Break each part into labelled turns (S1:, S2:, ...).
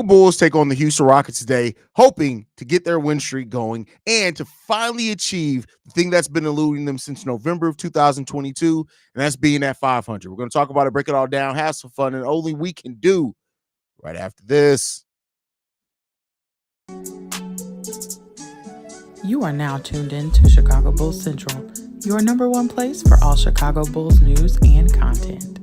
S1: Bulls take on the Houston Rockets today, hoping to get their win streak going and to finally achieve the thing that's been eluding them since November of 2022, and that's being at 500. We're going to talk about it, break it all down, have some fun, and only we can do right after this.
S2: You are now tuned in to Chicago Bulls Central, your number one place for all Chicago Bulls news and content.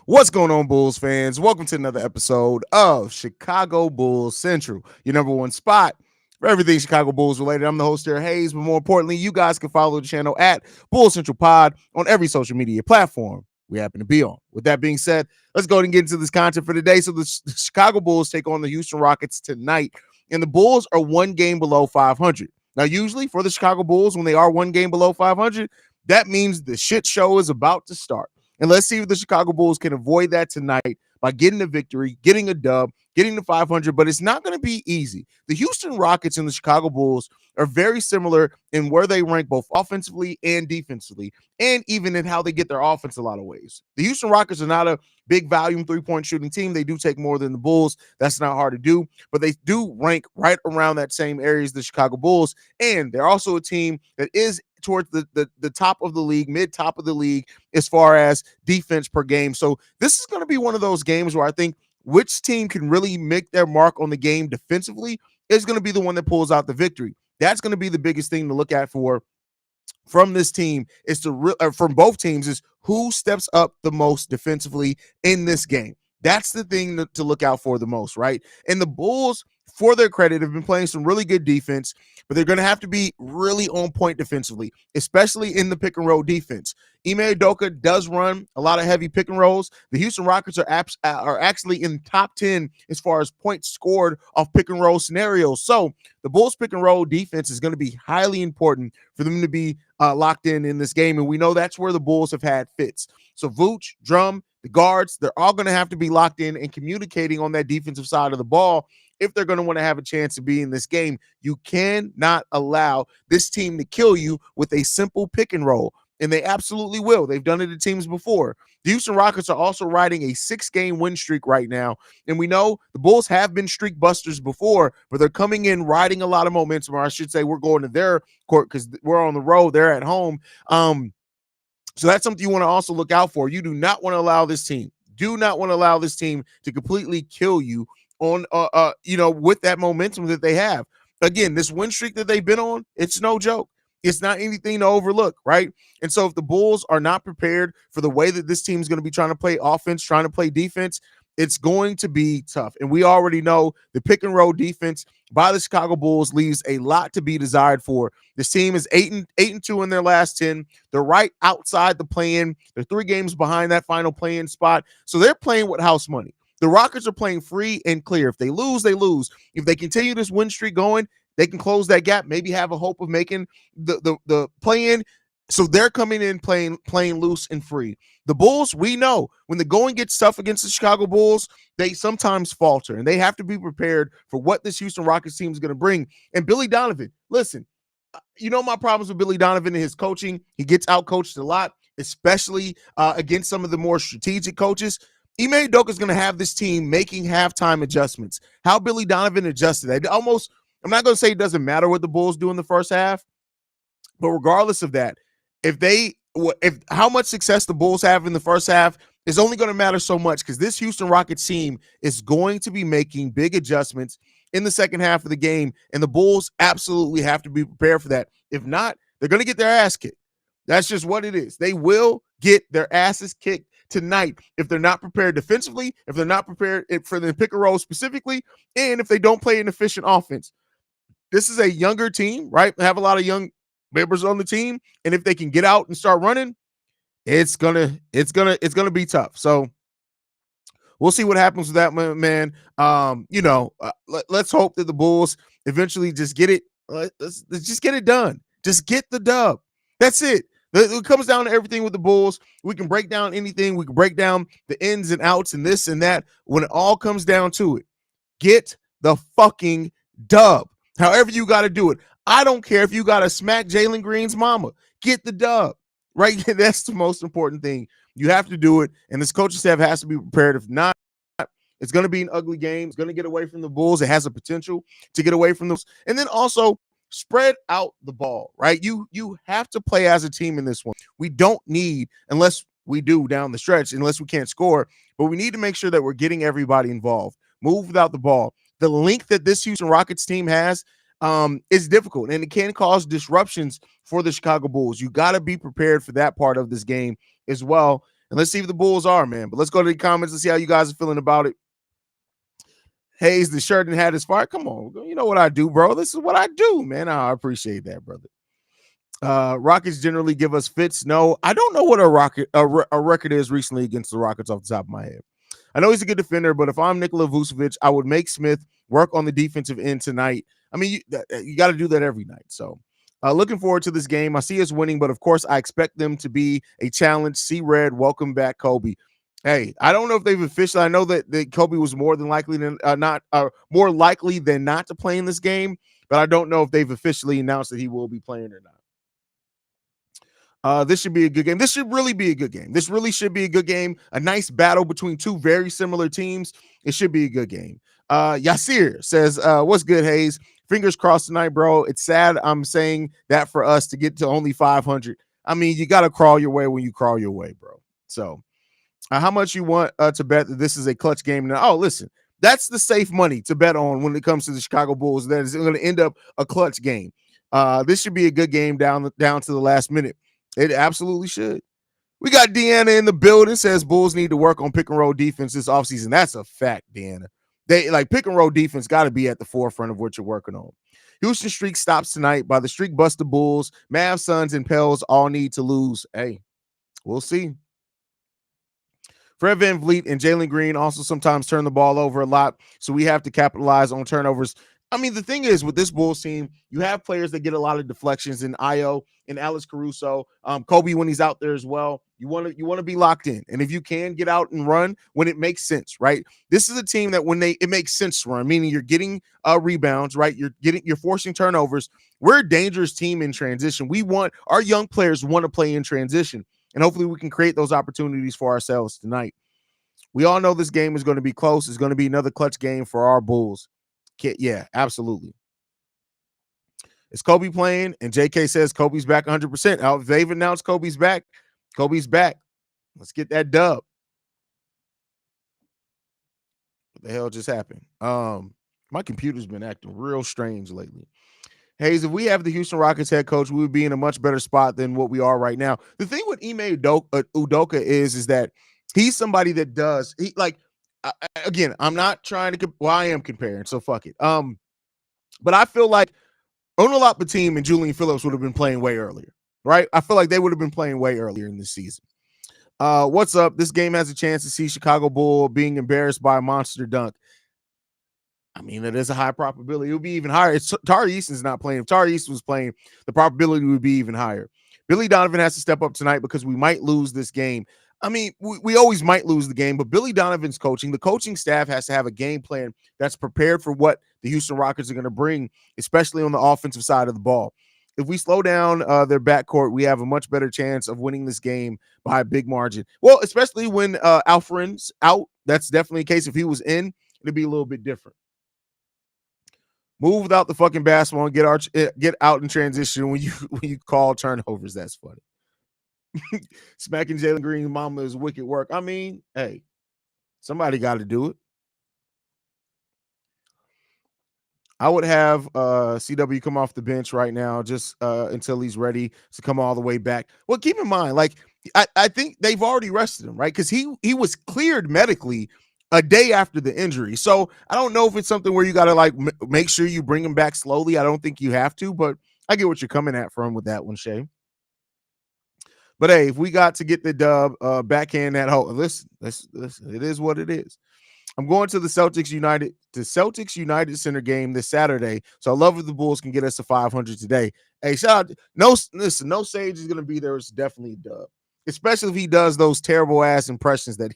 S1: What's going on, Bulls fans? Welcome to another episode of Chicago Bulls Central, your number one spot for everything Chicago Bulls related. I'm the host here, Haize, but more importantly, you guys can follow the channel at Bulls Central Pod on every social media platform we happen to be on. With that being said, let's go ahead and get into this content for today. So the Chicago Bulls take on the Houston Rockets tonight, and the Bulls are one game below 500. Now, usually for the Chicago Bulls, when they are one game below 500, that means the shit show is about to start. And let's see if the Chicago Bulls can avoid that tonight by getting a victory, getting a dub, getting to 500, but it's not going to be easy. The Houston Rockets and the Chicago Bulls are very similar in where they rank both offensively and defensively, and even in how they get their offense a lot of ways. The Houston Rockets are not a big volume three-point shooting team. They do take more than the Bulls. That's not hard to do, but they do rank right around that same area as the Chicago Bulls, and they're also a team that is towards the top of the league, mid-top of the league as far as defense per game. So this is going to be one of those games where I think which team can really make their mark on the game defensively is going to be the one that pulls out the victory. That's going to be the biggest thing to look at from this team is from both teams is who steps up the most defensively in this game. That's the thing to look out for the most, right? And the Bulls, for their credit, have been playing some really good defense, but they're going to have to be really on point defensively, especially in the pick and roll defense. Ime Udoka does run a lot of heavy pick and rolls. The Houston Rockets are actually in the top 10 as far as points scored off pick and roll scenarios. So the Bulls pick and roll defense is going to be highly important for them to be locked in this game. And we know that's where the Bulls have had fits. So Vooch, Drum, the guards, they're all going to have to be locked in and communicating on that defensive side of the ball if they're going to want to have a chance to be in this game. You cannot allow this team to kill you with a simple pick and roll, and they absolutely will. They've done it to teams before. The Houston Rockets are also riding a 6-game win streak right now, and we know the Bulls have been streak busters before, but they're coming in riding a lot of momentum, or I should say we're going to their court because we're on the road. They're at home. So that's something you want to also look out for. You do not want to allow this team to completely kill you on with that momentum that they have. Again, this win streak that they've been on, it's no joke. It's not anything to overlook, right? And so if the Bulls are not prepared for the way that this team is going to be trying to play offense, trying to play defense, it's going to be tough. And we already know the pick and roll defense by the Chicago Bulls leaves a lot to be desired for. This team is 8-2 in their last 10. They're right outside the play-in. They're 3 games behind that final play-in spot. So they're playing with house money. The Rockets are playing free and clear. If they lose, they lose. If they continue this win streak going, they can close that gap, maybe have a hope of making the play-in. So they're coming in playing loose and free. The Bulls, we know when the going gets tough against the Chicago Bulls, they sometimes falter, and they have to be prepared for what this Houston Rockets team is going to bring. And Billy Donovan, listen, you know my problems with Billy Donovan and his coaching. He gets out-coached a lot, especially against some of the more strategic coaches. Ime Udoka is going to have this team making halftime adjustments. How Billy Donovan adjusted that. I'm not going to say it doesn't matter what the Bulls do in the first half, but regardless of that, if how much success the Bulls have in the first half is only going to matter so much because this Houston Rockets team is going to be making big adjustments in the second half of the game, and the Bulls absolutely have to be prepared for that. If not, they're going to get their ass kicked. That's just what it is. They will get their asses kicked tonight if they're not prepared defensively, if they're not prepared for the pick and roll specifically, and if they don't play an efficient offense. This is a younger team, right? They have a lot of young members on the team, and if they can get out and start running, it's gonna be tough. So we'll see what happens with that, man. Let's hope that the Bulls eventually just get it. Let's just get it done. Just get the dub. That's it. It comes down to everything with the Bulls. We can break down anything. We can break down the ins and outs and this and that. When it all comes down to it, get the fucking dub. However you got to do it. I don't care if you got to smack Jalen Green's mama. Get the dub. right? That's the most important thing. You have to do it, and this coaching staff has to be prepared. If not, it's going to be an ugly game. It's going to get away from the Bulls. It has a potential to get away from those. And then also spread out the ball, right? You have to play as a team in this one. We don't need, unless we do down the stretch, unless we can't score, but we need to make sure that we're getting everybody involved. Move without the ball. The length that this Houston Rockets team has is difficult, and it can cause disruptions for the Chicago Bulls. You got to be prepared for that part of this game as well. And let's see if the Bulls are, man. But let's go to the comments and see how you guys are feeling about it. Haize, the shirt and hat is fire. Come on. You know what I do, bro. This is what I do, man. I appreciate that, brother. Rockets generally give us fits. No, I don't know what a record is recently against the Rockets off the top of my head. I know he's a good defender, but if I'm Nikola Vucevic, I would make Smith work on the defensive end tonight. I mean, you got to do that every night. So looking forward to this game. I see us winning, but of course, I expect them to be a challenge. See Red, welcome back, Kobe. Hey, I don't know if they've officially. I know that Kobe was more than likely than more likely than not to play in this game, but I don't know if they've officially announced that he will be playing or not. This should be a good game. This should really be a good game. This really should be a good game. A nice battle between two very similar teams. It should be a good game. Yasir says, what's good, Haize? Fingers crossed tonight, bro. It's sad I'm saying that for us to get to only 500. I mean, you got to crawl your way when you crawl your way, bro. So how much you want to bet that this is a clutch game? Now, oh, listen, that's the safe money to bet on when it comes to the Chicago Bulls. That is going to end up a clutch game. This should be a good game down to the last minute. It absolutely should. We got Deanna in the building. Says Bulls need to work on pick and roll defense this offseason. That's a fact, Deanna. They like pick and roll defense got to be at the forefront of what you're working on. Houston streak stops tonight. By the streak bust the Bulls. Mavs, Suns, and Pels all need to lose. Hey, we'll see. Fred VanVleet and Jalen Green also sometimes turn the ball over a lot, so we have to capitalize on turnovers. I mean, the thing is with this Bulls team, you have players that get a lot of deflections in Io and Alex Caruso, Kobe when he's out there as well. You want to be locked in, and if you can get out and run when it makes sense, right? This is a team that when it makes sense to run, meaning you're getting rebounds, right? You're forcing turnovers. We're a dangerous team in transition. We want our young players want to play in transition, and hopefully we can create those opportunities for ourselves tonight. We all know this game is going to be close. It's going to be another clutch game for our Bulls. Yeah, absolutely. Is Kobe playing? And JK says Kobe's back 100%. They've announced Kobe's back. Kobe's back. Let's get that dub. What the hell just happened? My computer's been acting real strange lately. Haize, if we have the Houston Rockets head coach, we would be in a much better spot than what we are right now. The thing with Ime Udoka is that he's somebody that does again. I'm not trying to. I am comparing, so fuck it. But I feel like Onolap Batum and Julian Phillips would have been playing way earlier, right? I feel like they would have been playing way earlier in this season. What's up? This game has a chance to see Chicago Bull being embarrassed by a monster dunk. I mean, it is a high probability. It would be even higher. It's Tari Easton's not playing. If Tari Easton was playing, the probability would be even higher. Billy Donovan has to step up tonight because we might lose this game. I mean, we always might lose the game, but Billy Donovan's coaching. The coaching staff has to have a game plan that's prepared for what the Houston Rockets are going to bring, especially on the offensive side of the ball. If we slow down their backcourt, we have a much better chance of winning this game by a big margin. Well, especially when Alfred's out. That's definitely the case. If he was in, it'd be a little bit different. Move without the fucking basketball and get out in transition when you call turnovers. That's funny. Smacking Jalen Green's mama is wicked work. I mean, hey, somebody got to do it. I would have CW come off the bench right now just until he's ready to come all the way back. Well, keep in mind, like I think they've already rested him, right? Because he was cleared medically a day after the injury. So I don't know if it's something where you got to make sure you bring him back slowly. I don't think you have to, but I get what you're coming at from with that one, Shay. But hey, if we got to get the dub, backhand that hole, listen, it is what it is. I'm going to the Celtics United Center game this Saturday. So I love if the Bulls can get us to 500 today. Hey, shout out. No Sage is going to be there. It's definitely a dub, especially if he does those terrible ass impressions that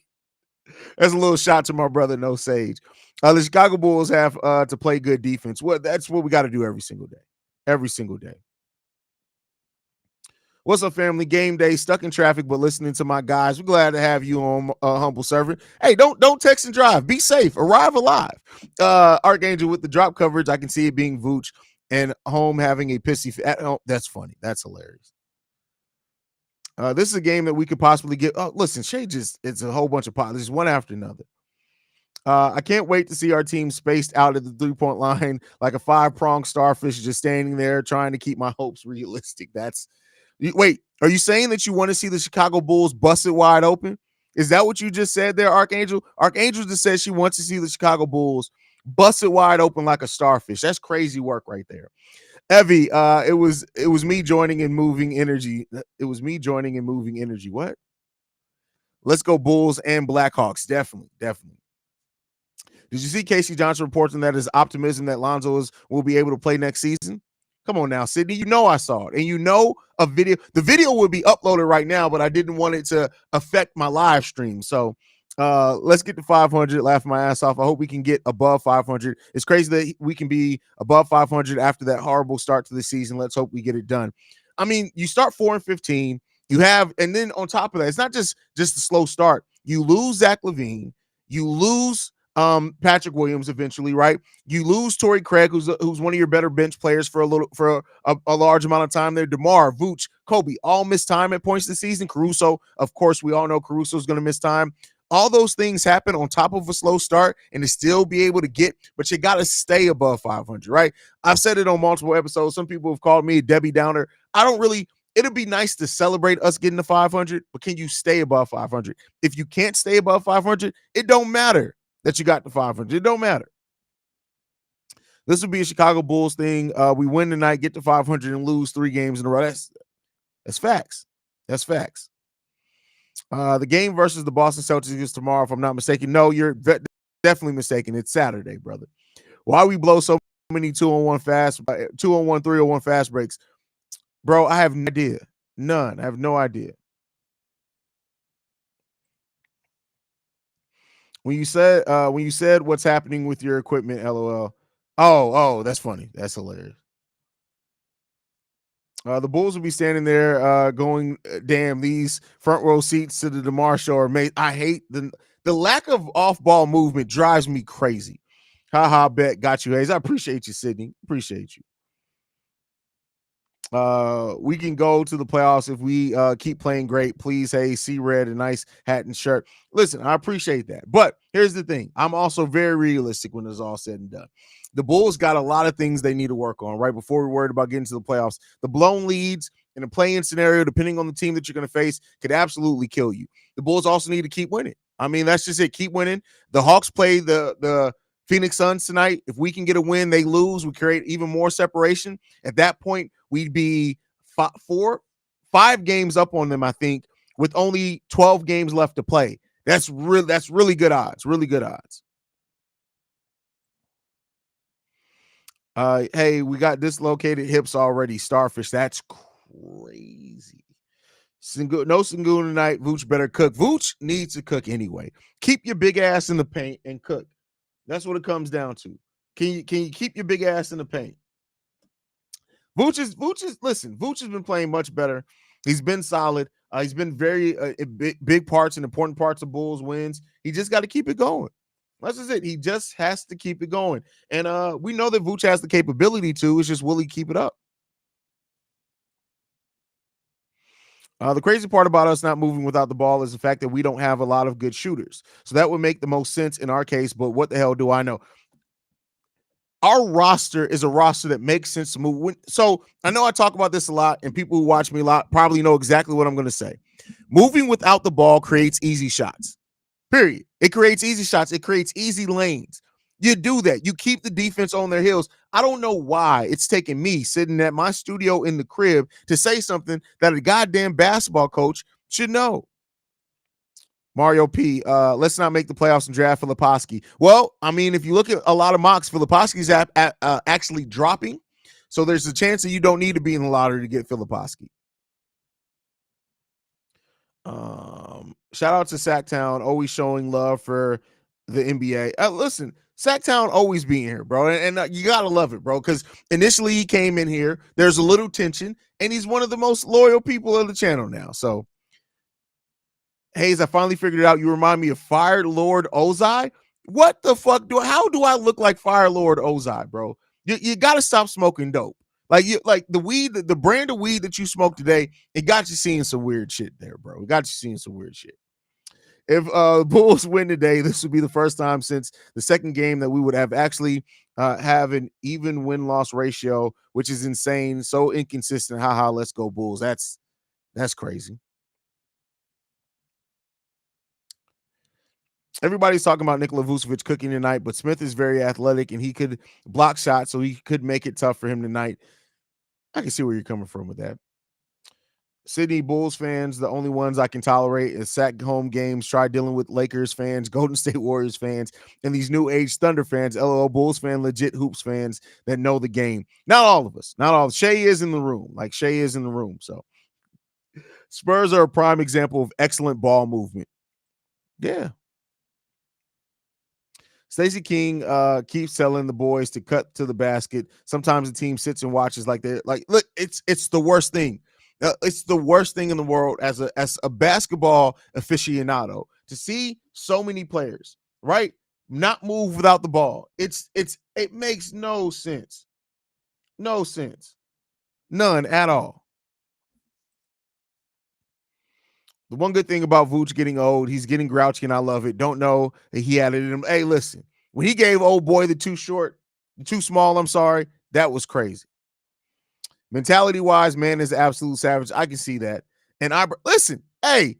S1: that's a little shot to my brother, No Sage. The Chicago Bulls have to play good defense. Well, that's what we got to do every single day. Every single day. What's up, family? Game day, stuck in traffic, but listening to my guys. We're glad to have you on, humble servant. Hey, don't text and drive. Be safe. Arrive alive. Archangel with the drop coverage. I can see it being Vooch and home having a pissy. At home. That's funny. That's hilarious. This is a game that we could possibly get. Oh, listen, Shay it's a whole bunch of pots. Just one after another. I can't wait to see our team spaced out at the 3-point line like a 5-pronged starfish, just standing there trying to keep my hopes realistic. Wait, are you saying that you want to see the Chicago Bulls busted wide open? Is that what you just said there, Archangel? Archangel just said she wants to see the Chicago Bulls busted wide open like a starfish. That's crazy work right there. Evie, it was me joining and moving energy. It was me joining and moving energy. What? Let's go Bulls and Blackhawks. Definitely. Did you see Casey Johnson reporting that his optimism that Lonzo will be able to play next season? Come on now, Sydney. You know I saw it. And you know a video. The video would be uploaded right now, but I didn't want it to affect my live stream. So let's get to 500. Laugh my ass off. I hope we can get above 500. It's crazy that we can be above 500 after that horrible start to the season. Let's hope we get it done. I mean, you start 4-15. You have, and then on top of that, it's not just a slow start. You lose Zach LaVine. You lose Patrick Williams eventually, right? You lose Torrey Craig, who's one of your better bench players for a large amount of time there. DeMar, Vooch, Kobe, all missed time at points this season. Caruso, of course, we all know Caruso's going to miss time. All those things happen on top of a slow start and to still be able to get, but you got to stay above 500, right? I've said it on multiple episodes. Some people have called me a Debbie Downer. It'd be nice to celebrate us getting to 500, but can you stay above 500? If you can't stay above 500, it don't matter that you got to 500. It don't matter. This would be a Chicago Bulls thing. We win tonight, get to 500, and lose 3 games in a row. That's facts. That's facts. The game versus the Boston Celtics is tomorrow, if I'm not mistaken. No, you're definitely mistaken. It's Saturday, brother. Why we blow so many 2-on-1 fast, 2-on-1, 3-on-1 fast breaks? Bro, I have no idea. None. I have no idea. When you said what's happening with your equipment, LOL. Oh, that's funny. That's hilarious. The Bulls will be standing there going, damn, these front row seats to the DeMar show are made. I hate the lack of off-ball movement drives me crazy. Ha, bet. Got you, Haize. I appreciate you, Sydney. Appreciate you. We can go to the playoffs if we keep playing great. Please, hey, see red, a nice hat and shirt. Listen, I appreciate that. But here's the thing. I'm also very realistic when it's all said and done. The Bulls got a lot of things they need to work on, right? Before we're worried about getting to the playoffs. The blown leads in a play-in scenario, depending on the team that you're going to face, could absolutely kill you. The Bulls also need to keep winning. I mean, that's just it. Keep winning. The Hawks play the Phoenix Suns tonight. If we can get a win, they lose. We create even more separation. At that point, we'd be 5 games up on them, I think, with only 12 games left to play. That's really good odds. Really good odds. Hey, we got dislocated hips already. Starfish. That's crazy. No Sengun tonight. Vooch better cook. Vooch needs to cook anyway. Keep your big ass in the paint and cook. That's what it comes down to. Can you keep your big ass in the paint? Vooch has been playing much better. He's been solid. He's been very big parts and important parts of Bulls wins. He just got to keep it going. That's just it. He just has to keep it going. And we know that Vooch has the capability to. It's just, will he keep it up? The crazy part about us not moving without the ball is the fact that we don't have a lot of good shooters. So that would make the most sense in our case, but what the hell do I know? Our roster is a roster that makes sense to move. So I know I talk about this a lot, and people who watch me a lot probably know exactly what I'm going to say. Moving without the ball creates easy shots, period. It creates easy shots. It creates easy lanes. You do that. You keep the defense on their heels. I don't know why it's taking me sitting at my studio in the crib to say something that a goddamn basketball coach should know. Mario P, let's not make the playoffs and draft Filipowski. Well, I mean, if you look at a lot of mocks, Filipowski's actually dropping. So there's a chance that you don't need to be in the lottery to get Filipowski. Shout out to Sacktown, always showing love for the NBA. Listen, Sacktown always being here, bro, and you gotta love it, bro. Because initially he came in here, there's a little tension, and he's one of the most loyal people of the channel now. So, Haize, I finally figured it out. You remind me of Fire Lord Ozai. What the fuck how do I look like Fire Lord Ozai, bro? You gotta stop smoking dope. Like the weed, the brand of weed that you smoked today, it got you seeing some weird shit there, bro. It got you seeing some weird shit. If Bulls win today, this would be the first time since the second game that we would have actually have an even win-loss ratio, which is insane. So inconsistent. Haha, let's go Bulls. That's crazy. Everybody's talking about Nikola Vucevic cooking tonight, but Smith is very athletic and he could block shots, so he could make it tough for him tonight. I can see where you're coming from with that. Sydney Bulls fans, the only ones I can tolerate is sack home games. Try dealing with Lakers fans, Golden State Warriors fans, and these new age Thunder fans. LOL, Bulls fan, legit hoops fans that know the game. Not all of us. Not all. Shay is in the room. Like Shay is in the room. So Spurs are a prime example of excellent ball movement. Yeah. Stacey King keeps telling the boys to cut to the basket. Sometimes the team sits and watches like they're like, look, it's the worst thing. It's the worst thing in the world as a basketball aficionado to see so many players, right, not move without the ball. It makes no sense. No sense. None at all. The one good thing about Vooch getting old, he's getting grouchy, and I love it. Don't know that he had it in him. Hey, listen, when he gave old boy the too small, I'm sorry, that was crazy. Mentality wise, man is absolute savage. I can see that. And I listen, hey,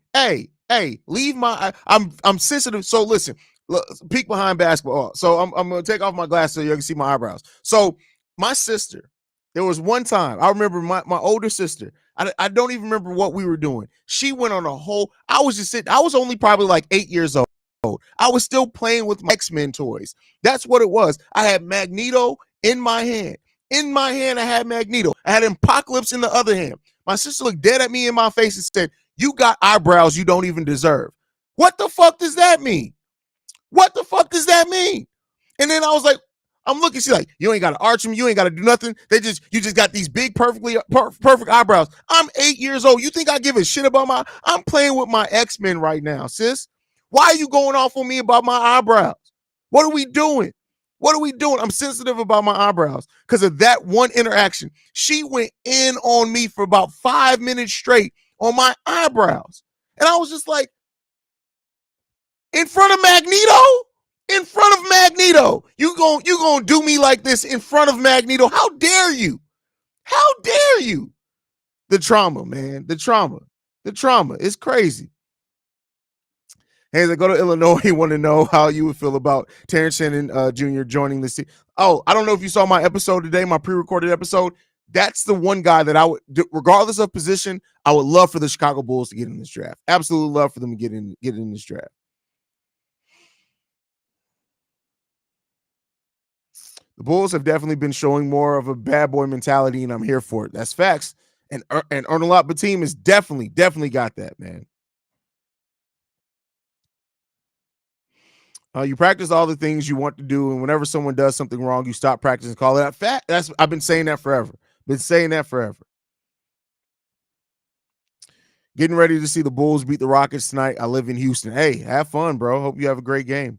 S1: leave my I'm sensitive. So listen, look, peek behind basketball. So I'm gonna take off my glasses so you can see my eyebrows. So my sister, there was one time I remember my older sister. I don't even remember what we were doing. She went on a whole. I was just sitting. I was only probably like 8 years old. I was still playing with my X-Men toys. That's what it was. I had Magneto in my hand. In my hand, I had Magneto. I had Apocalypse in the other hand. My sister looked dead at me in my face and said, "You got eyebrows you don't even deserve." What the fuck does that mean? What the fuck does that mean? And then I was like, I'm looking, she's like, you ain't got to arch them. You ain't got to do nothing. You just got these big, perfect eyebrows. I'm 8 years old. You think I give a shit about I'm playing with my X-Men right now, sis. Why are you going off on me about my eyebrows? What are we doing? What are we doing? I'm sensitive about my eyebrows because of that one interaction. She went in on me for about 5 minutes straight on my eyebrows. And I was just like, in front of Magneto? In front of Magneto. You gonna do me like this in front of Magneto? How dare you? How dare you? The trauma, man. The trauma. It's crazy. Hey, I go to Illinois. You want to know how you would feel about Terrence Shannon Jr. joining the team. Oh, I don't know if you saw my episode today, my pre-recorded episode. That's the one guy that I would, regardless of position, I would love for the Chicago Bulls to get in this draft. Absolutely love for them to get in this draft. The Bulls have definitely been showing more of a bad boy mentality, and I'm here for it. That's facts. And Ernalot team is definitely got that, man. You practice all the things you want to do, and whenever someone does something wrong, you stop practicing, call it out. Fact. I've been saying that forever. Getting ready to see the Bulls beat the Rockets tonight. I live in Houston. Hey, have fun, bro. Hope you have a great game.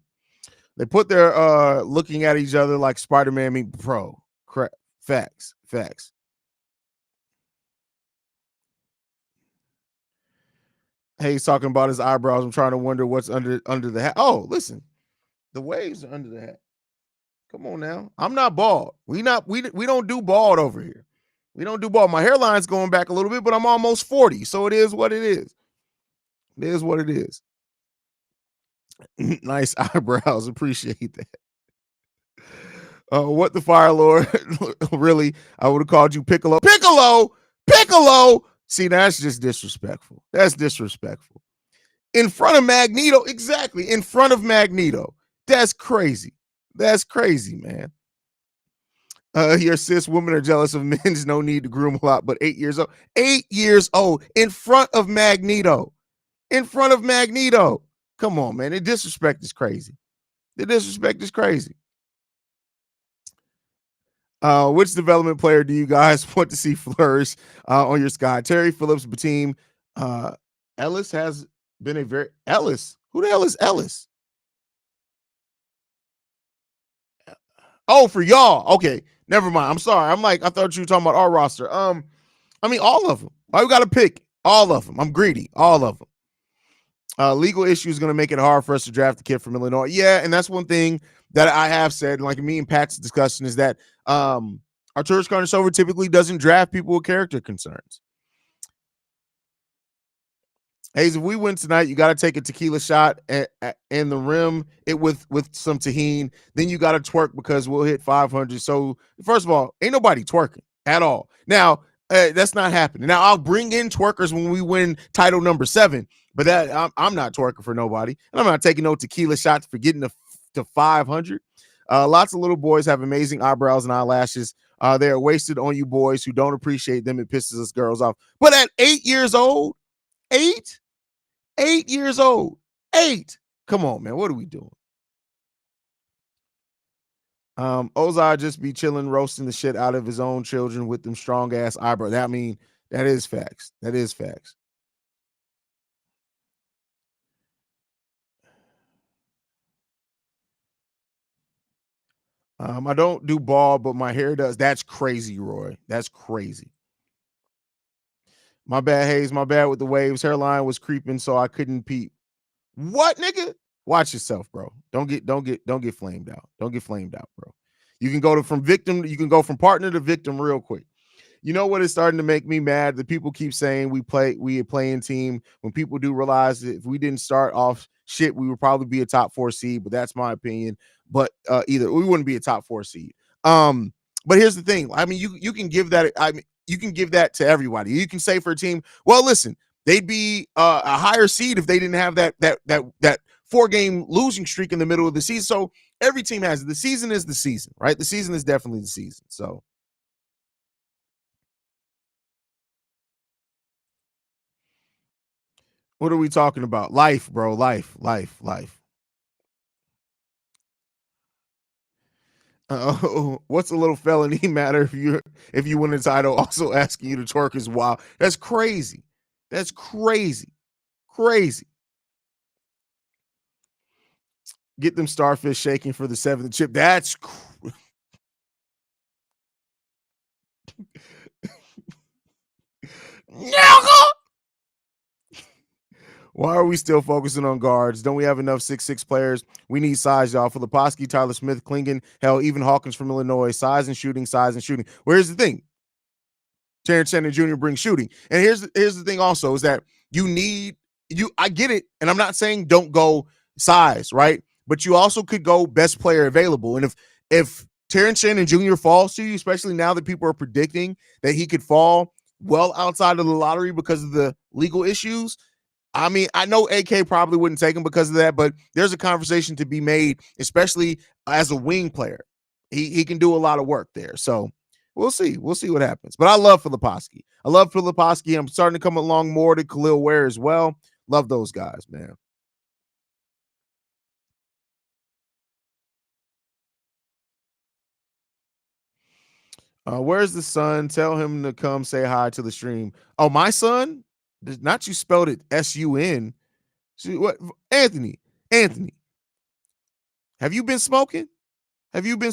S1: They put their looking at each other like Spider-Man meet pro. Crap. Facts. Hey, he's talking about his eyebrows. I'm trying to wonder what's under the hat. Oh, listen. The waves are under the hat. Come on now. I'm not bald. We don't do bald over here. We don't do bald. My hairline's going back a little bit, but I'm almost 40. So it is what it is. It is what it is. Nice eyebrows. Appreciate that. What the Fire Lord? Really? I would have called you Piccolo. Piccolo. See, that's just disrespectful. That's disrespectful. In front of Magneto. Exactly. In front of Magneto. That's crazy. That's crazy, man. Your cis women are jealous of men's no need to groom a lot, but 8 years old. 8 years old in front of Magneto. In front of Magneto. Come on, man. The disrespect is crazy. The disrespect is crazy. Which development player do you guys want to see flourish on your sky? Terry Phillips, Bateem. Ellis has been a very Ellis. Who the hell is Ellis? Oh, for y'all. Okay, never mind. I'm sorry. I thought you were talking about our roster. I mean, all of them. I got to pick all of them. I'm greedy. All of them. Legal issue is going to make it hard for us to draft a kid from Illinois. Yeah, and that's one thing that I have said, like me and Pat's discussion, is that Arturas Carnesova typically doesn't draft people with character concerns. Haize, if we win tonight, you got to take a tequila shot in the rim with some tahini. Then you got to twerk because we'll hit 500. So first of all, ain't nobody twerking at all. Now that's not happening. Now I'll bring in twerkers when we win title number 7, but that I'm not twerking for nobody, and I'm not taking no tequila shots for getting to 500. Lots of little boys have amazing eyebrows and eyelashes. They are wasted on you boys who don't appreciate them. It pisses us girls off. But at 8 years old, 8 years old, 8. Come on, man. What are we doing? Ozai just be chilling, roasting the shit out of his own children with them strong ass eyebrows. That is facts. That is facts. I don't do ball, but my hair does. That's crazy, Roy. That's crazy. My bad, Haize. My bad with the waves. Hairline was creeping, so I couldn't peep. What, nigga? Watch yourself, bro. Don't get flamed out. Don't get flamed out, bro. You can go from partner to victim real quick. You know what is starting to make me mad? The people keep saying we a playing team. When people do realize that if we didn't start off shit, we would probably be a top 4 seed. But that's my opinion. But either we wouldn't be a top 4 seed. But here's the thing. I mean, you can give that. I mean, you can give that to everybody. You can say for a team, well, listen, they'd be a higher seed if they didn't have that 4-game losing streak in the middle of the season. So every team has it. The season is the season, right? The season is definitely the season. So. What are we talking about? Life, bro. Life. What's a little felony matter if you win the title? Also asking you to twerk is wild. That's crazy. That's crazy. Crazy. Get them starfish shaking for the 7th chip. That's Why are we still focusing on guards? Don't we have enough 6'6" players? We need size, y'all. Filipowski, Tyler Smith, Klingon, hell, even Hawkins from Illinois. Size and shooting. Well, here's the thing. Terrence Shannon Jr. brings shooting. And here's the thing also is that I get it, and I'm not saying don't go size, right? But you also could go best player available. And if Terrence Shannon Jr. falls to you, especially now that people are predicting that he could fall well outside of the lottery because of the legal issues, I mean, I know AK probably wouldn't take him because of that, but there's a conversation to be made, especially as a wing player. He can do a lot of work there. So we'll see. We'll see what happens. But I love Filipowski. I'm starting to come along more to Khalil Ware as well. Love those guys, man. Where's the son? Tell him to come say hi to the stream. Oh, my son? Not you spelled it S-U-N. What? Anthony. Have you been smoking? It's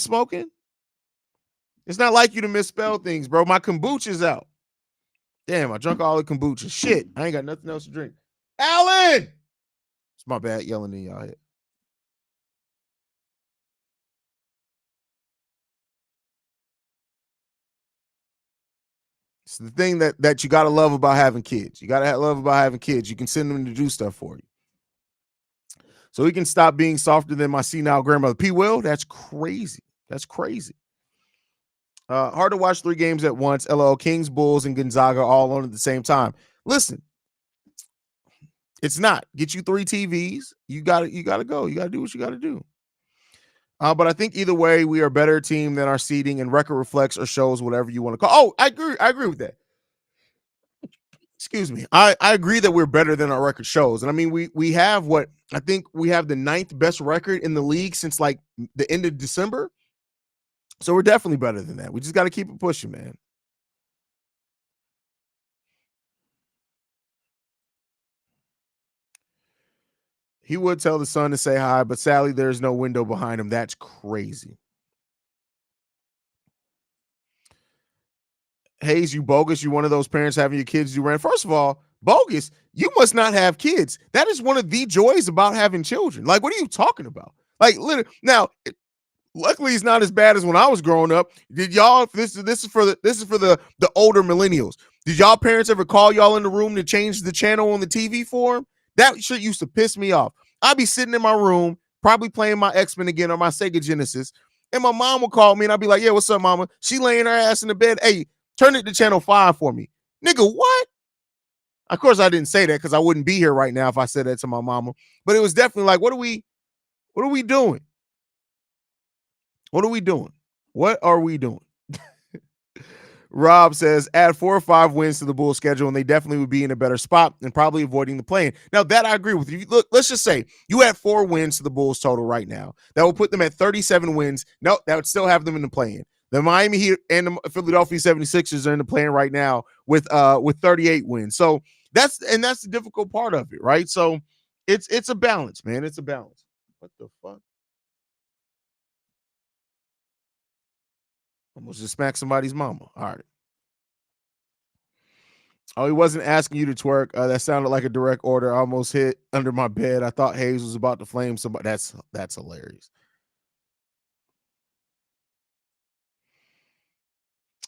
S1: not like you to misspell things, bro. My kombucha's out. Damn, I drank all the kombucha. Shit, I ain't got nothing else to drink. Alan! It's my bad yelling in y'all head. It's the thing that you got to love about having kids. You got to love about having kids. You can send them to do stuff for you. So he can stop being softer than my senile grandmother. P. Will, that's crazy. Hard to watch 3 games at once. LL, Kings, Bulls, and Gonzaga all on at the same time. Listen, it's not. Get you 3 TVs. You got to go. You got to do what you got to do. But I think either way, we are a better team than our seeding, and record reflects or shows whatever you want to call. Oh, I agree with that. excuse me. I agree that we're better than our record shows. And I mean, we have what I think we have the 9th best record in the league since like the end of December. So we're definitely better than that. We just got to keep it pushing, man. He would tell the son to say hi, but sadly, there's no window behind him. That's crazy. Haize, you bogus. You one of those parents having your kids do rent. First of all, bogus. You must not have kids. That is one of the joys about having children. Like, what are you talking about? Like, literally. Now, luckily, it's not as bad as when I was growing up. Did y'all? This is for the older millennials. Did y'all parents ever call y'all in the room to change the channel on the TV for them? That shit used to piss me off. I'd be sitting in my room, probably playing my X-Men again or my Sega Genesis, and my mom would call me, and I'd be like, "Yeah, what's up, mama?" She laying her ass in the bed. Hey, turn it to channel 5 for me, nigga. What? Of course, I didn't say that because I wouldn't be here right now if I said that to my mama. But it was definitely like, what are we doing? What are we doing? What are we doing? Rob says, add 4 or 5 wins to the Bulls schedule, and they definitely would be in a better spot and probably avoiding the play-in. Now, that I agree with you. Look, let's just say you had 4 wins to the Bulls total right now. That would put them at 37 wins. No, that would still have them in the play-in. The Miami Heat and the Philadelphia 76ers are in the play-in right now with 38 wins. So that's the difficult part of it, right? So it's a balance, man. It's a balance. What the fuck? Almost just smack somebody's mama. All right. Oh, he wasn't asking you to twerk. That sounded like a direct order. I almost hit under my bed. I thought Haize was about to flame somebody. That's hilarious.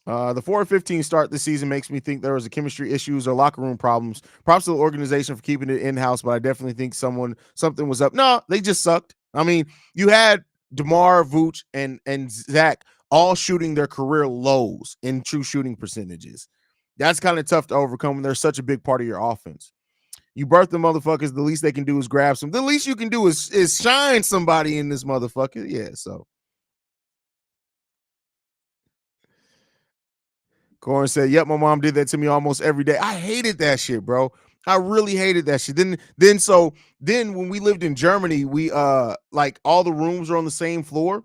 S1: The 4-15 start this season makes me think there was a chemistry issues or locker room problems. Props to the organization for keeping it in house, but I definitely think something was up. No, they just sucked. I mean, you had DeMar, Vooch, and Zach all shooting their career lows in true shooting percentages. That's kind of tough to overcome when they're such a big part of your offense. You birth the motherfuckers. The least they can do is grab some. The least you can do is shine somebody in this motherfucker. Yeah, so. Corin said, "Yep, my mom did that to me almost every day. I hated that shit, bro. I really hated that shit. Then when we lived in Germany, we like all the rooms are on the same floor,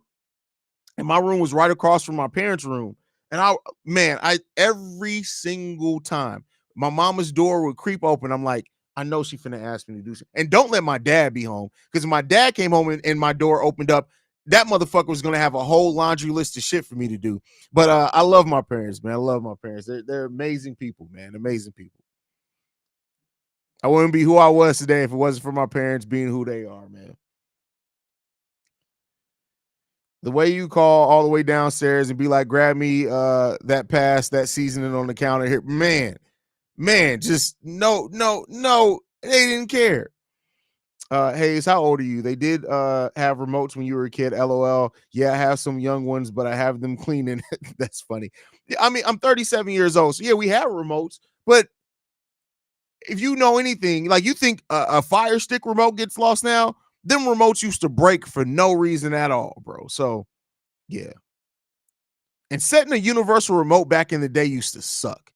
S1: and my room was right across from my parents' room. And I every single time my mama's door would creep open, I'm like, I know she finna ask me to do something. And don't let my dad be home because my dad came home and my door opened up. That motherfucker was gonna have a whole laundry list of shit for me to do. But I love my parents, man. I love my parents. They're amazing people, man. Amazing people. I wouldn't be who I was today if it wasn't for my parents being who they are, man. The way you call all the way downstairs and be like, grab me that pass, that seasoning on the counter here, man, just no. They didn't care. Haize, how old are you? They did have remotes when you were a kid. LOL. Yeah, I have some young ones, but I have them cleaning. That's funny. I mean, I'm 37 years old, so yeah, we have remotes. But if you know anything, like you think a Fire Stick remote gets lost now, them remotes used to break for no reason at all, bro. So yeah. And setting a universal remote back in the day used to suck.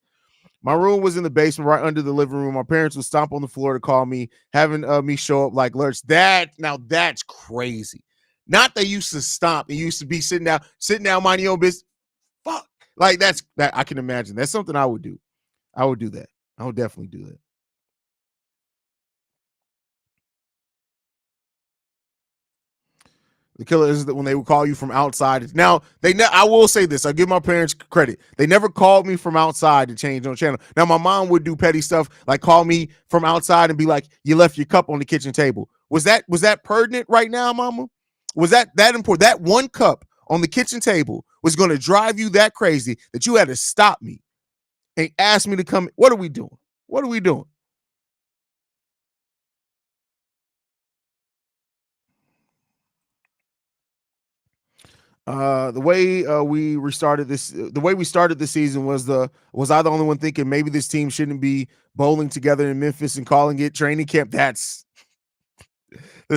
S1: My room was in the basement right under the living room. My parents would stomp on the floor to call me, having me show up like lurch. That's crazy. Not they used to stomp. It used to be sitting down, minding your own business. Fuck. Like that I can imagine. That's something I would do. I would do that. I would definitely do that. The killer is that when they would call you from outside. Now I will say this. I give my parents credit. They never called me from outside to change on channel. Now my mom would do petty stuff like call me from outside and be like, "You left your cup on the kitchen table." Was that pertinent right now, mama? Was that important? That one cup on the kitchen table was going to drive you that crazy that you had to stop me and ask me to come. What are we doing? What are we doing? The way we started the season was I the only one thinking maybe this team shouldn't be bowling together in Memphis and calling it training camp? There's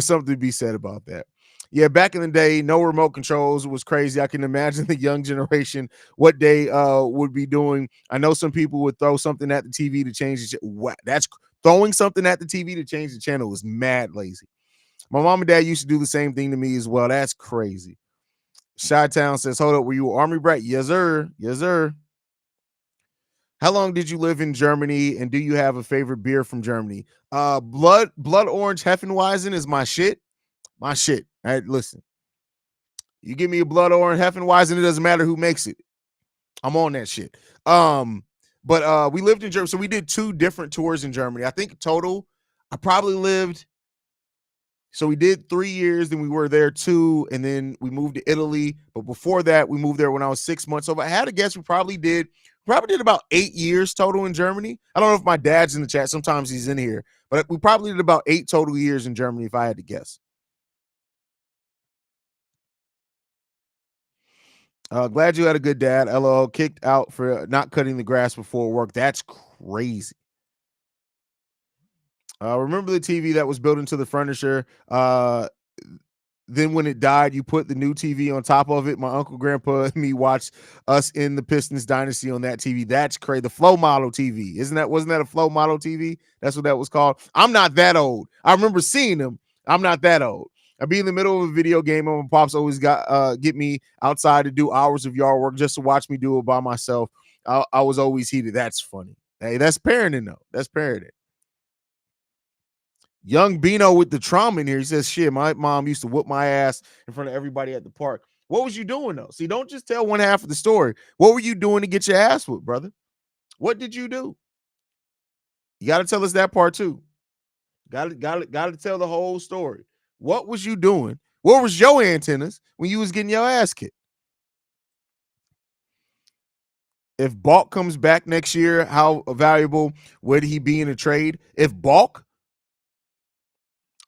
S1: something to be said about that. Yeah, back in the day, no remote controls was crazy. I can imagine the young generation what they would be doing. I know some people would throw something at the TV to change the what that's throwing something at the TV to change the channel is mad lazy. My mom and dad used to do the same thing to me as well. That's crazy. Chi-Town says, hold up, were you an Army brat? Yes, sir. Yes, sir. How long did you live in Germany, and do you have a favorite beer from Germany? Blood Orange Heffenweisen is my shit. My shit. All right, listen. You give me a Blood Orange Heffenweisen, it doesn't matter who makes it. I'm on that shit. But we lived in Germany, so we did 2 different tours in Germany. I think total, I probably lived. So we did 3 years, then we were there 2, and then we moved to Italy. But before that, we moved there when I was 6 months. So if I had to guess, we probably did about 8 years total in Germany. I don't know if my dad's in the chat. Sometimes he's in here, but we probably did about 8 total years in Germany if I had to guess. Glad you had a good dad. LOL. Kicked out for not cutting the grass before work. That's crazy. Remember the TV that was built into the furniture? Then when it died, you put the new TV on top of it. My uncle, grandpa, and me watched us in the Pistons dynasty on that TV. That's crazy. The Flow model TV. Wasn't that a Flow model TV? That's what that was called. I'm not that old. I remember seeing them. I'm not that old. I'd be in the middle of a video game, and my pops always get me outside to do hours of yard work just to watch me do it by myself. I was always heated. That's funny. Hey, that's parenting though. That's parenting. Young Bino with the trauma in here. He says, shit, my mom used to whoop my ass in front of everybody at the park. What was you doing, though? See, don't just tell one half of the story. What were you doing to get your ass whooped, brother? What did you do? You got to tell us that part, too. Got to tell the whole story. What was you doing? What was your antennas when you was getting your ass kicked? If Balk comes back next year, how valuable would he be in a trade? If Balk,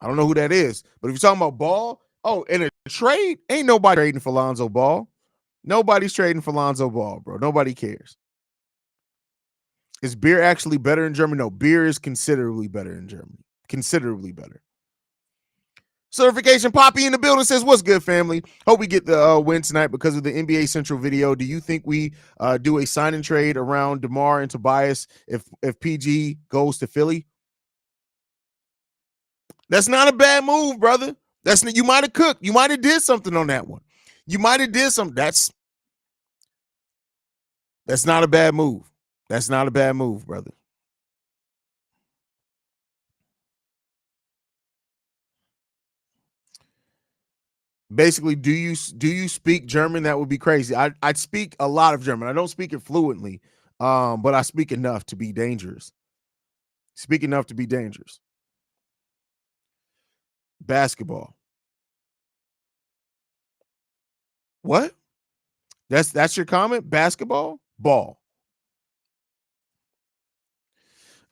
S1: I don't know who that is, but if you're talking about Ball, in a trade, ain't nobody trading for Lonzo Ball. Nobody's trading for Lonzo Ball, bro. Nobody cares. Is beer actually better in Germany? No, beer is considerably better in Germany. Considerably better. Certification Poppy in the building says, what's good, family? Hope we get the win tonight because of the NBA Central video. Do you think we do a sign and trade around DeMar and Tobias if PG goes to Philly? That's not a bad move, brother. You might have cooked. You might have did something on that one. You might have did something. That's not a bad move. That's not a bad move, brother. Basically, do you speak German? That would be crazy. I speak a lot of German. I don't speak it fluently, but I speak enough to be dangerous. Speak enough to be dangerous. Basketball. What? That's your comment? Basketball? Ball.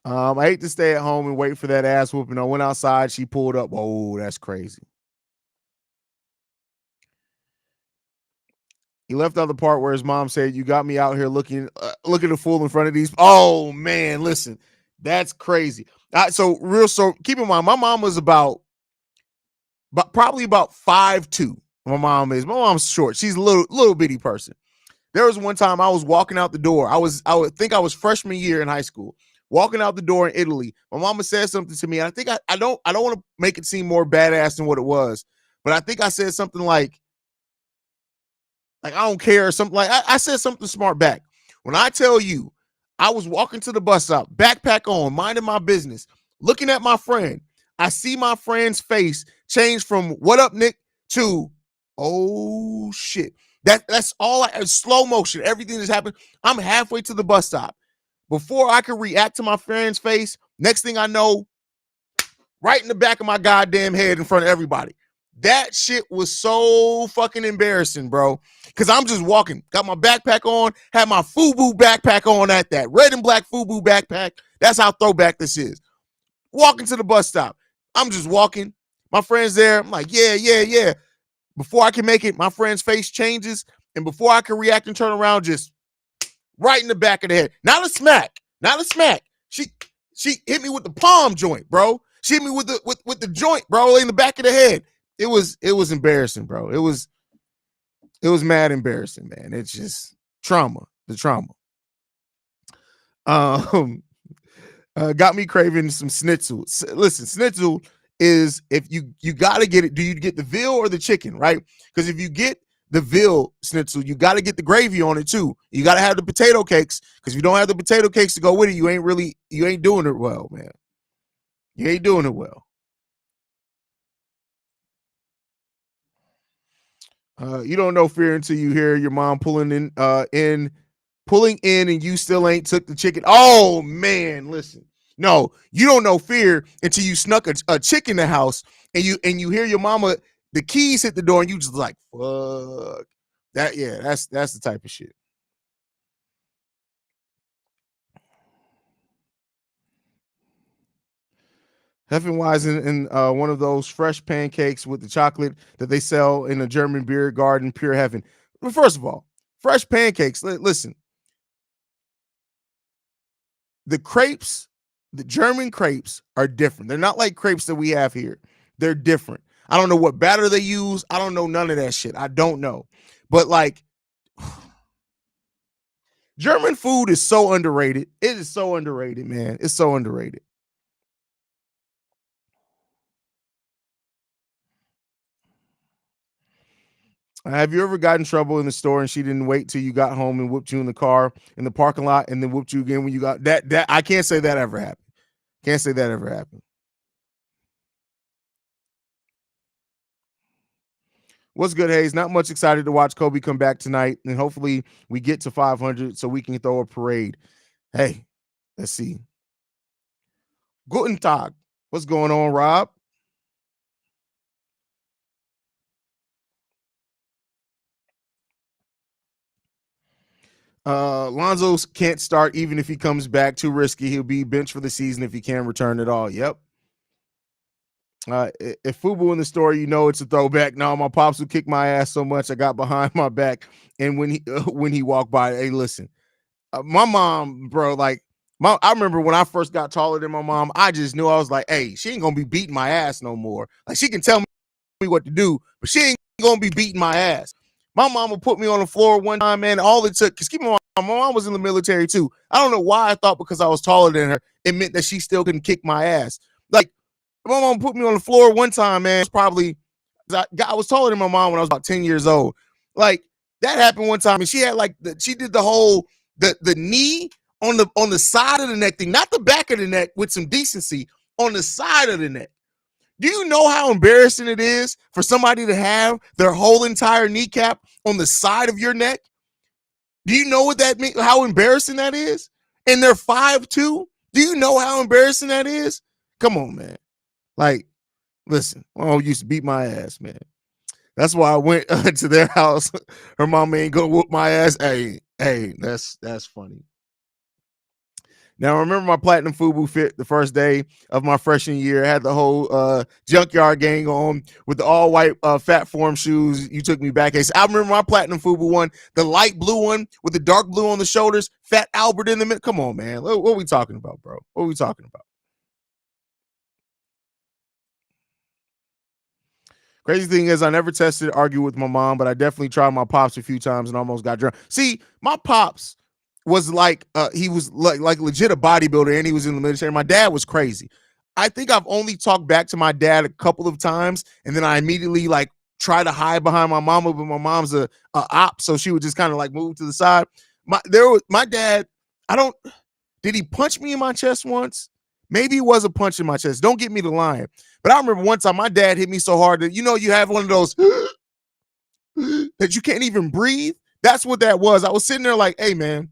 S1: I hate to stay at home and wait for that ass whooping. I went outside. She pulled up. Oh, that's crazy. He left out the part where his mom said, "You got me out here looking a fool in front of these." Oh man, listen, that's crazy. So keep in mind, my mom was probably about 5'2". My mom's short. She's a little bitty person. There was one time I was walking out the door. I would think I was freshman year in high school, walking out the door in Italy. My mama said something to me, and I think I don't want to make it seem more badass than what it was, but I think I said something like I don't care or something. Like I said something smart back. When I tell you, I was walking to the bus stop, backpack on, minding my business, looking at my friend. I see my friend's face change from "What up, Nick?" to "Oh shit." That's all. Slow motion. Everything that's happened. I'm halfway to the bus stop. Before I could react to my friend's face, next thing I know, right in the back of my goddamn head in front of everybody. That shit was so fucking embarrassing, bro. Because I'm just walking, got my backpack on, had my FUBU backpack on at that. Red and black FUBU backpack. That's how throwback this is. Walking to the bus stop. I'm just walking. My friend's there. I'm like, yeah. Before I can make it, my friend's face changes. And before I can react and turn around, just right in the back of the head. Not a smack. She hit me with the palm joint, bro. She hit me with the joint, bro, in the back of the head. it was embarrassing, bro. It was mad embarrassing, man. It's just trauma, the trauma. Um, got me craving some schnitzel. Listen, schnitzel is if you got to get it. Do you get the veal or the chicken, right? Because if you get the veal schnitzel, you got to get the gravy on it too. You got to have the potato cakes because if you don't have the potato cakes to go with it, you ain't doing it well, man. You ain't doing it well. You don't know fear until you hear your mom pulling in, and you still ain't took the chicken. Oh man, listen. No, you don't know fear until you snuck a chick in the house and you hear your mama the keys hit the door and you just like fuck that. Yeah, that's the type of shit. Heffenweisen in one of those fresh pancakes with the chocolate that they sell in a German beer garden, pure heaven. But first of all, fresh pancakes. Listen, the crepes, the German crepes are different. They're not like crepes that we have here. They're different. I don't know what batter they use. I don't know none of that shit. I don't know. But like German food is so underrated. It is so underrated, man. It's so underrated. Have you ever gotten in trouble in the store and she didn't wait till you got home and whooped you in the car in the parking lot and then whooped you again when you got that? I can't say that ever happened. Can't say that ever happened. What's good, Haize? Not much excited to watch Kobe come back tonight, and hopefully we get to 500 so we can throw a parade. Hey, let's see. Guten Tag. What's going on, Rob? Lonzo can't start even if he comes back. Too risky. He'll be benched for the season if he can't return at all. Yep. If Fubu in the story, you know it's a throwback. No, my pops would kick my ass so much I got behind my back, and when he walked by, hey, listen, my mom, bro, like I remember when I first got taller than my mom, I just knew I was like, hey, she ain't gonna be beating my ass no more. Like she can tell me what to do, but she ain't gonna be beating my ass. My mama put me on the floor one time, man. All it took, because keep in mind, my mom was in the military too. I don't know why I thought because I was taller than her, it meant that she still couldn't kick my ass. Like my mom put me on the floor one time, man. It's probably I was taller than my mom when I was about 10 years old. Like that happened one time, and she had like she did the whole the knee on the side of the neck thing, not the back of the neck with some decency on the side of the neck. Do you know how embarrassing it is for somebody to have their whole entire kneecap on the side of your neck? Do you know what that means? How embarrassing that is? And they're 5'2". Do you know how embarrassing that is? Come on, man. Like, listen, my mom used to beat my ass, man. That's why I went to their house. Her mom ain't gonna whoop my ass. Hey, that's funny. Now, I remember my platinum FUBU fit the first day of my freshman year. I had the whole junkyard gang on with the all white fat form shoes. You took me back. I remember my platinum FUBU one, the light blue one with the dark blue on the shoulders, Fat Albert in the middle. Come on, man. What are we talking about, bro? What are we talking about? Crazy thing is, I never tested argue with my mom, but I definitely tried my pops a few times and almost got drunk. See, my pops was like he was like legit a bodybuilder and he was in the military. My dad was crazy. I think I've only talked back to my dad a couple of times, and then I immediately like try to hide behind my mama, but my mom's a op, so she would just kind of like move to the side. My dad. I don't. Did he punch me in my chest once? Maybe it was a punch in my chest. Don't get me to lying. But I remember one time my dad hit me so hard that, you have one of those that you can't even breathe. That's what that was. I was sitting there like, hey, man,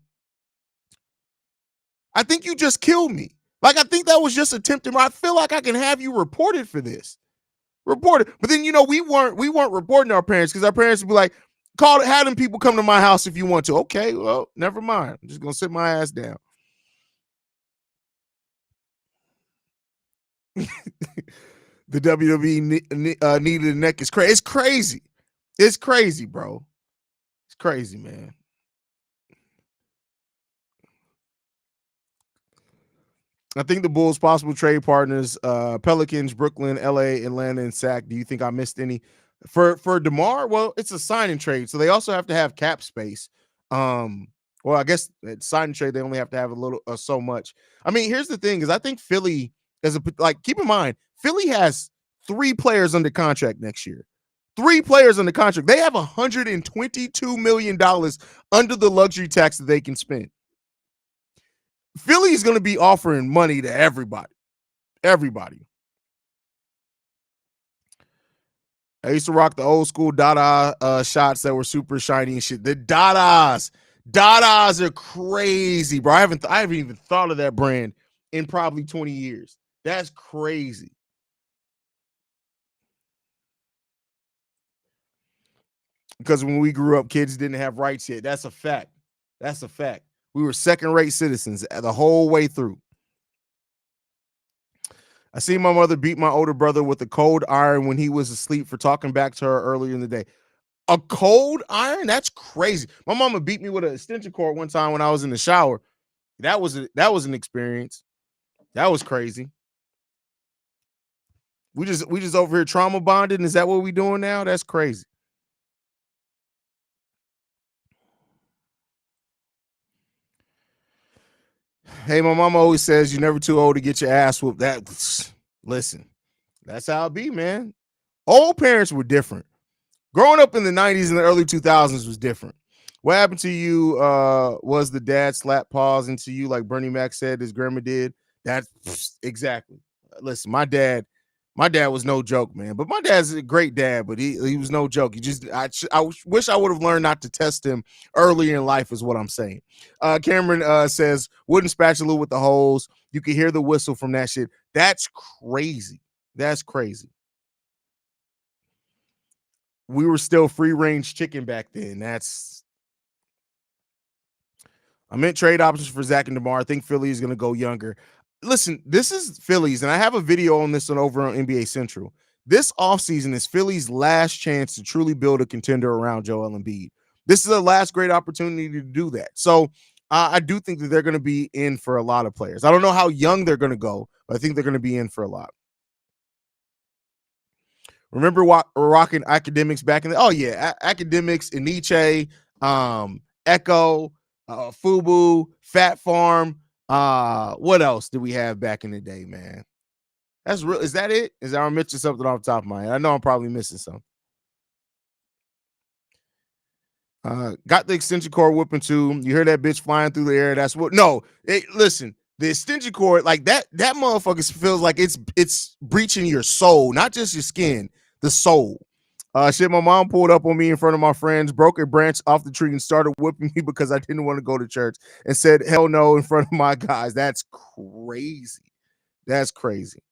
S1: I think you just killed me. Like, I think that was just attempted. I feel like I can have you reported for this. Reported. But then, we weren't reporting our parents because our parents would be like, have them people come to my house if you want to. Okay, well, never mind. I'm just going to sit my ass down. The WWE needed a neck is crazy. It's crazy. It's crazy, bro. It's crazy, man. I think the Bulls' possible trade partners: Pelicans, Brooklyn, LA, Atlanta, and Sac. Do you think I missed any for DeMar? Well, it's a sign and trade, so they also have to have cap space. Well, I guess at sign and trade they only have to have a little so much. I mean, here's the thing: is I think Philly is keep in mind Philly has 3 players under contract next year. 3 players under contract. They have $122 million under the luxury tax that they can spend. Philly is going to be offering money to everybody. Everybody. I used to rock the old school Dada shots that were super shiny and shit. The Dadas are crazy, bro. I haven't even thought of that brand in probably 20 years. That's crazy. Because when we grew up, kids didn't have rights yet. That's a fact. That's a fact. We were second-rate citizens the whole way through. I seen my mother beat my older brother with a cold iron when he was asleep for talking back to her earlier in the day. A cold iron? That's crazy. My mama beat me with an extension cord one time when I was in the shower. That was an experience. That was crazy. We just over here trauma bonded. Is that what we doing now? That's crazy. Hey, my mama always says you're never too old to get your ass whooped. Listen, that's how it be, man. Old parents were different. Growing up in the 90s and the early 2000s was different. What happened to you was the dad slap paws into you like Bernie Mac said his grandma did. That's exactly. Listen, my dad was no joke, man. But my dad's a great dad, but he was no joke. I wish I would have learned not to test him earlier in life is what I'm saying. Cameron says wooden spatula with the holes. You can hear the whistle from that shit. That's crazy. That's crazy. We were still free range chicken back then. I meant trade options for Zach and DeMar. I think Philly is going to go younger. Listen, this is Philly's, and I have a video on this over on NBA Central. This offseason is Philly's last chance to truly build a contender around Joel Embiid. This is the last great opportunity to do that. So I do think that they're going to be in for a lot of players. I don't know how young they're going to go, but I think they're going to be in for a lot. Remember rocking academics back in the academics, Iniche, Echo, Fubu, Fat Farm. What else did we have back in the day, man? That's real. Is that it? Is that I'm missing something off the top of my head? I know I'm probably missing something. Got the extension cord whooping too. You hear that bitch flying through the air. That's what. No, listen. The extension cord, like that motherfucker feels like it's breaching your soul, not just your skin, the soul. Shit, my mom pulled up on me in front of my friends, broke a branch off the tree and started whipping me because I didn't want to go to church and said, hell no, in front of my guys. That's crazy. That's crazy.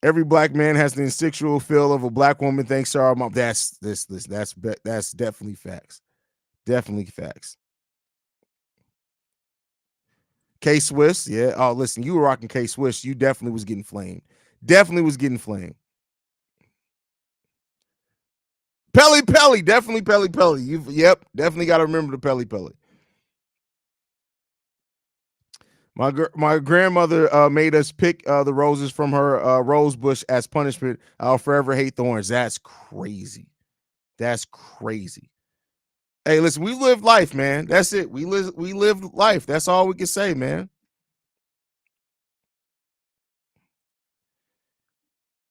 S1: Every black man has the instinctual feel of a black woman. Thanks to our mom. That's definitely facts. Definitely facts. K Swiss, yeah. Oh, listen, you were rocking K Swiss. You definitely was getting flamed. Definitely was getting flamed. Pelly, definitely Pelly. Yep, definitely got to remember the Pelly. My grandmother made us pick the roses from her rose bush as punishment. I'll forever hate thorns. That's crazy. That's crazy. Hey, listen, we lived life, man. That's it. We lived life. That's all we can say, man.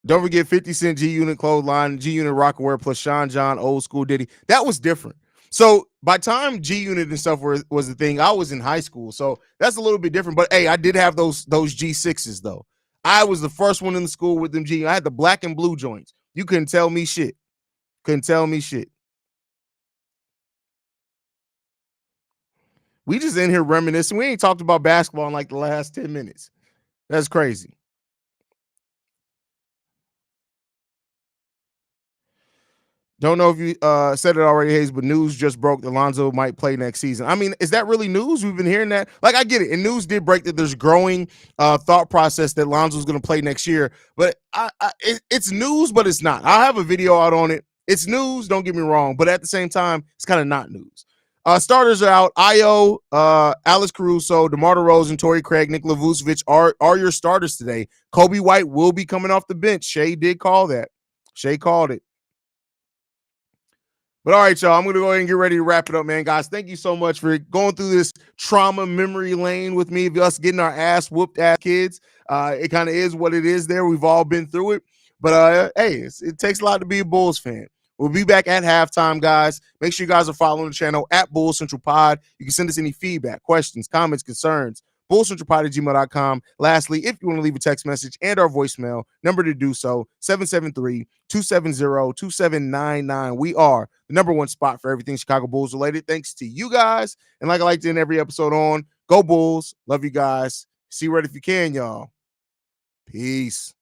S1: Don't forget 50 Cent G Unit clothesline, G Unit Rockaware plus Sean John, old school Diddy. That was different. So by time G Unit and stuff was the thing, I was in high school. So that's a little bit different. But hey, I did have those G6s though. I was the first one in the school with them G. I had the black and blue joints. You couldn't tell me shit. Couldn't tell me shit. We just in here reminiscing. We ain't talked about basketball in like the last 10 minutes. That's crazy. Don't know if you said it already, Haize, but news just broke that Lonzo might play next season. I mean, is that really news? We've been hearing that. Like, I get it. And news did break that there's growing thought process that Lonzo's going to play next year. But it's news, but it's not. I'll have a video out on it. It's news, don't get me wrong. But at the same time, it's kind of not news. Starters are out. Io, Alex Caruso, DeMar DeRozan, Torrey Craig, Nikola Vucevic are your starters today. Kobe White will be coming off the bench. Shea did call that. Shea called it. But all right, y'all, I'm going to go ahead and get ready to wrap it up, man. Guys, thank you so much for going through this trauma memory lane with me, us getting our ass whooped as kids. It kind of is what it is there. We've all been through it. But, hey, it takes a lot to be a Bulls fan. We'll be back at halftime, guys. Make sure you guys are following the channel at Bulls Central Pod. You can send us any feedback, questions, comments, concerns. BullsCentralPod@gmail.com. Lastly, if you want to leave a text message and our voicemail, number to do so, 773-270-2799. We are the number one spot for everything Chicago Bulls related. Thanks to you guys. And like I like to end every episode on, go Bulls. Love you guys. See red if you can, y'all. Peace.